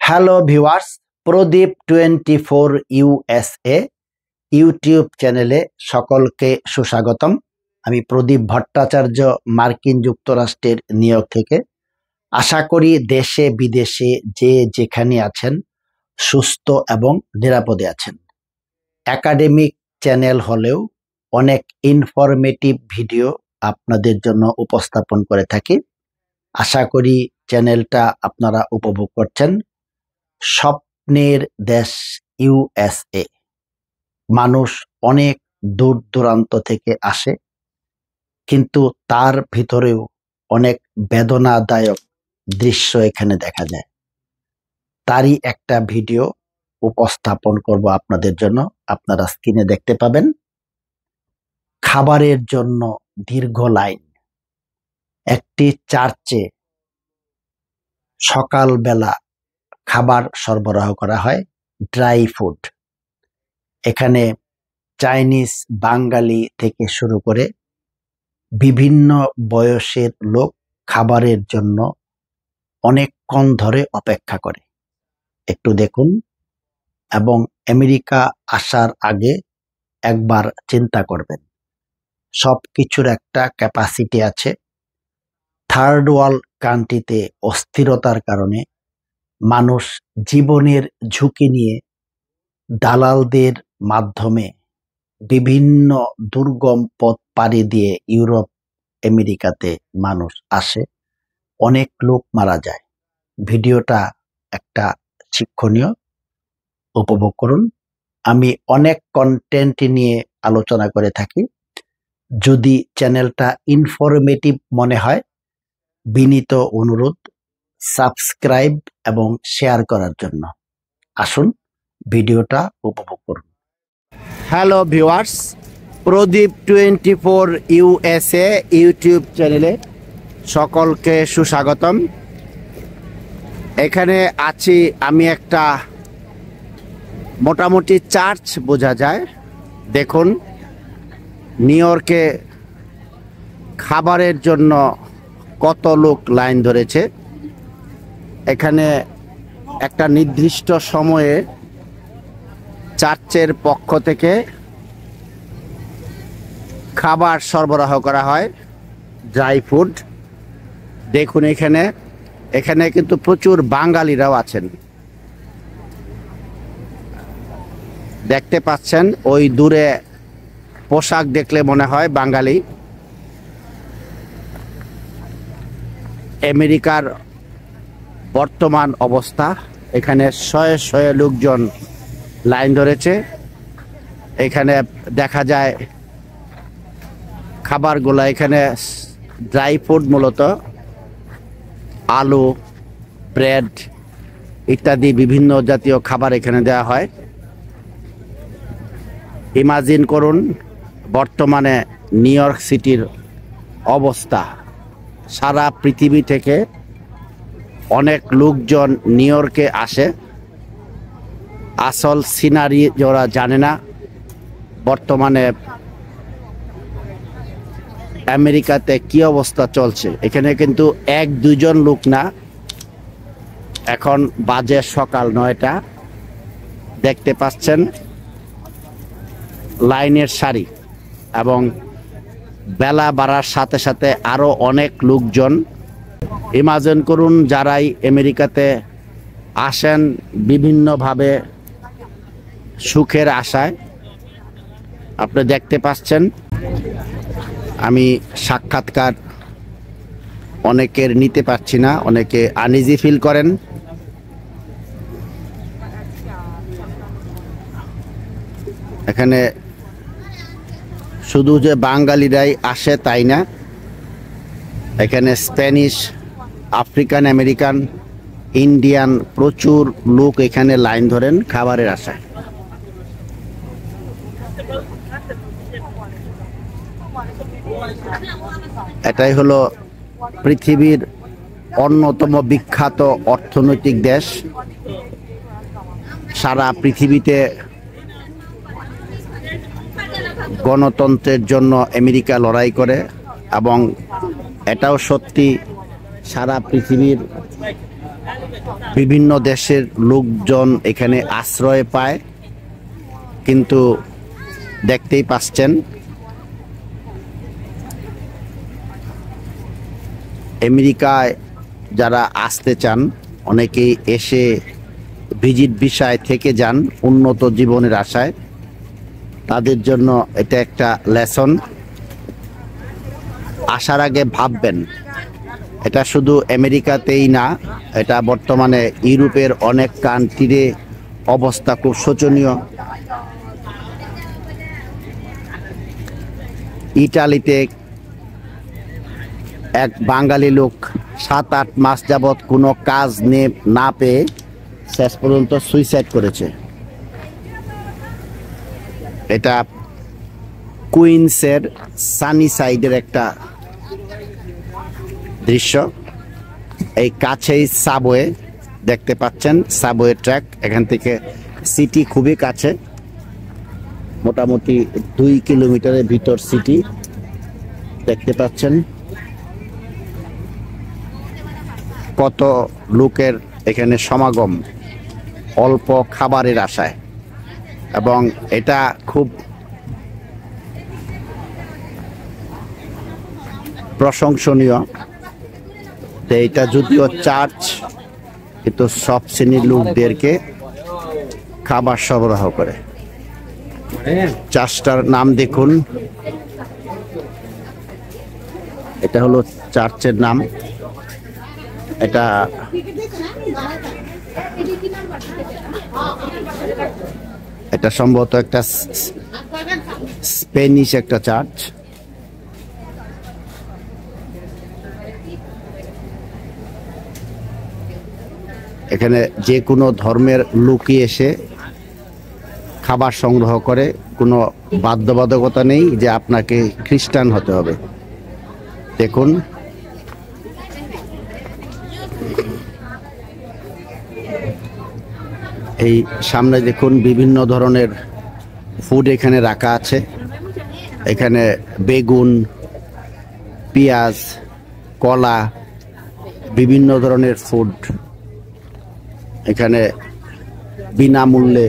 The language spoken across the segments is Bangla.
হ্যালো ভিউয়ার্স, প্রদীপ 24 USA ইউটিউব চ্যানেলে সকলকে সুস্বাগতম। আমি প্রদীপ ভট্টাচার্য, মার্কিন যুক্তরাষ্ট্রের নিউ ইয়র্ক থেকে। আশা করি দেশে বিদেশে যে যেখানে আছেন সুস্থ এবং নিরাপদে আছেন। একাডেমিক চ্যানেল হলেও অনেক ইনফরমেটিভ ভিডিও আপনাদের জন্য উপস্থাপন করে থাকি। আশা করি চ্যানেলটা আপনারা উপভোগ করছেন। স্বপ্নের দেশ USA, মানুষ অনেক দূর দূরান্ত থেকে আসে, কিন্তু তার ভিতরেও অনেক বেদনাদায়ক দৃশ্য এখানে দেখা যায়। তারই একটা ভিডিও উপস্থাপন করব আপনাদের জন্য। আপনারা স্ক্রিনে দেখতে পাবেন। খাবারের জন্য দীর্ঘ লাইন। একটি চার্চে সকালবেলা খাবার সরবরাহ করা হয়, ড্রাই ফুড। এখানে চাইনিজ, বাঙালি থেকে শুরু করে বিভিন্ন বয়সের লোক খাবারের জন্য অনেকক্ষণ ধরে অপেক্ষা করে। একটু দেখুন এবং আমেরিকা আসার আগে একবার চিন্তা করবেন। সব কিছুর একটা ক্যাপাসিটি আছে। থার্ড ওয়ার্ল্ড কান্ট্রিতে অস্থিরতার কারণে মানুষ জীবনের ঝুঁকি নিয়ে দালালদের মাধ্যমে বিভিন্ন দুর্গম পথ পাড়ি দিয়ে ইউরোপ, আমেরিকাতে মানুষ আসে। অনেক লোক মারা যায়। ভিডিওটা একটা শিক্ষণীয়, উপভোগ করুন। আমি অনেক কন্টেন্ট নিয়ে আলোচনা করে থাকি। যদি চ্যানেলটা ইনফরমেটিভ মনে হয়, বিনীত অনুরোধ সাবস্ক্রাইব এবং শেয়ার করার জন্য। আসুন ভিডিওটা উপভোগ করুন। হ্যালো ভিউয়ার্স, প্রদীপ 24 USA ইউটিউব চ্যানেলে সকলকে সুস্বাগতম। এখানে আছি আমি একটা মোটামুটি চার্চ বোঝা যায়। দেখুন, নিউ ইয়র্কে খাবারের জন্য কত লোক লাইন ধরেছে। এখানে একটা নির্দিষ্ট সময়ে চার্চের পক্ষ থেকে খাবার সরবরাহ করা হয়, ড্রাই ফুড। দেখুন এখানে কিন্তু প্রচুর বাঙালিরাও আছেন। দেখতে পাচ্ছেন ওই দূরে পোশাক দেখলে মনে হয় বাঙালি। আমেরিকার বর্তমান অবস্থা, এখানে শয়ে শয়ে লোকজন লাইন ধরেছে। এখানে দেখা যায় খাবারগুলো, এখানে ড্রাই ফুড, মূলত আলু, ব্রেড ইত্যাদি বিভিন্ন জাতীয় খাবার এখানে দেওয়া হয়। ইমাজিন করুন বর্তমানে নিউ ইয়র্ক সিটির অবস্থা। সারা পৃথিবী থেকে অনেক লোকজন নিউ ইয়র্কে আসে। আসল সিনারি যারা জানে না, বর্তমানে আমেরিকাতে কি অবস্থা চলছে। এখানে কিন্তু এক দুজন লোক না, এখন বাজে সকাল 9টা। দেখতে পাচ্ছেন লাইনের সারি, এবং বেলা বাড়ার সাথে সাথে আরো অনেক লোকজন। ইমাজিন করুন যারাই আমেরিকাতে আসেন বিভিন্নভাবে সুখের আশায়। আপনি দেখতে পাচ্ছেন, আমি সাক্ষাৎকার অনেকের নিতে পারছি না, অনেকে আনইজি ফিল করেন। এখানে শুধু যে বাঙালিরাই আসে তাই না, এখানে স্প্যানিশ, আফ্রিকান আমেরিকান, ইন্ডিয়ান প্রচুর লোক এখানে লাইন ধরেন খাবারের আশায়। এটাই হলো পৃথিবীর অন্যতম বিখ্যাত অর্থনৈতিক দেশ। সারা পৃথিবীতে গণতন্ত্রের জন্য আমেরিকা লড়াই করে, এবং এটাও সত্যি সারা পৃথিবীর বিভিন্ন দেশের লোকজন এখানে আশ্রয় পায়, কিন্তু দেখতেই পাচ্ছেন আমেরিকায় যারা আসতে চান অনেকেই এসে ভিজিট ভিসায় থেকে যান উন্নত জীবনের আশায়। তাদের জন্য এটা একটা লেসন। আসার আগে ভাববেন, এটা শুধু আমেরিকাতেই না, এটা বর্তমানে ইউরোপের অনেক কান্ট্রিতে অবস্থা খুব শোচনীয়। ইটালিতে এক বাঙালি লোক 7-8 মাস যাবৎ কোনো কাজ না পেয়ে শেষ পর্যন্ত সুইসাইড করেছে। এটা কুইন্সের সানি সাইডের একটা দৃশ্য। এই কাছেই সাবওয়ে দেখতে পাচ্ছেন, সাবওয়ে ট্র্যাক। এখান থেকে সিটি খুবই কাছে, মোটামুটি 2 কিলোমিটারের ভিতর সিটি দেখতে পাচ্ছেন। কত লোকের এখানে সমাগম অল্প খাবারের আশায়, এবং এটা খুব প্রশংসনীয়। এটা যদিও চার্চ, কিন্তু সব শ্রেণীর লোকদেরকে খাবার সরবরাহ করে। চার্চটার নাম দেখুন, এটা হলো চার্চের নাম। এটা সম্ভবত একটা স্পেনিশ একটা চার্চ। এখানে যে কোনো ধর্মের লোকই এসে খাবার সংগ্রহ করে, কোনো বাধ্যবাধকতা নেই যে আপনাকে খ্রিস্টান হতে হবে। দেখুন, এই সামনে দেখুন বিভিন্ন ধরনের ফুড এখানে রাখা আছে। এখানে বেগুন, পেঁয়াজ, কলা, বিভিন্ন ধরনের ফুড এখানে বিনামূল্যে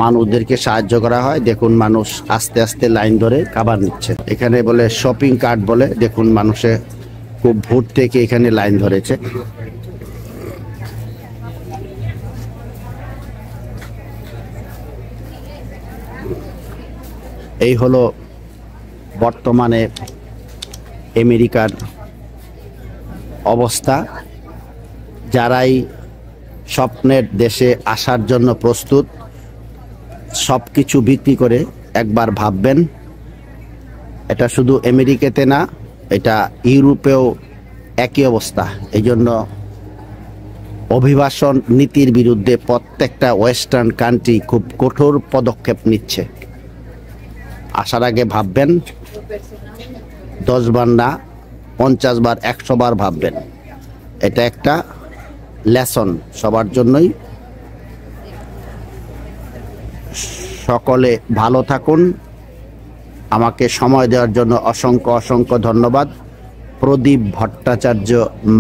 মানুষদেরকে সাহায্য করা হয়। দেখুন মানুষ আস্তে আস্তে লাইন ধরে খাবার নিচ্ছে। এখানে বলে শপিং কার্ট বলে। দেখুন মানুষে খুব ভোর থেকে এখানে লাইন ধরেছে। এই হলো বর্তমানে আমেরিকার অবস্থা। যারাই স্বপ্নের দেশে আসার জন্য প্রস্তুত, সব কিছু বিক্রি করে একবার ভাববেন। এটা শুধু আমেরিকাতে না, এটা ইউরোপেও একই অবস্থা। এই জন্য অভিবাসন নীতির বিরুদ্ধে প্রত্যেকটা ওয়েস্টার্ন কান্ট্রি খুব কঠোর পদক্ষেপ নিচ্ছে। আসার আগে ভাববেন, 10 বার না, 50 বার, 100 বার ভাববেন। এটা একটা লেসন সবার জন্যই। সকলে ভালো থাকুন। আমাকে সময় দেওয়ার জন্য অসংখ্য অসংখ্য ধন্যবাদ। প্রদীপ ভট্টাচার্য,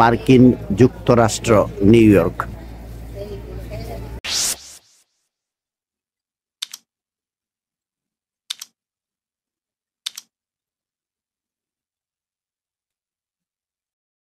মার্কিন যুক্তরাষ্ট্র, নিউ ইয়র্ক।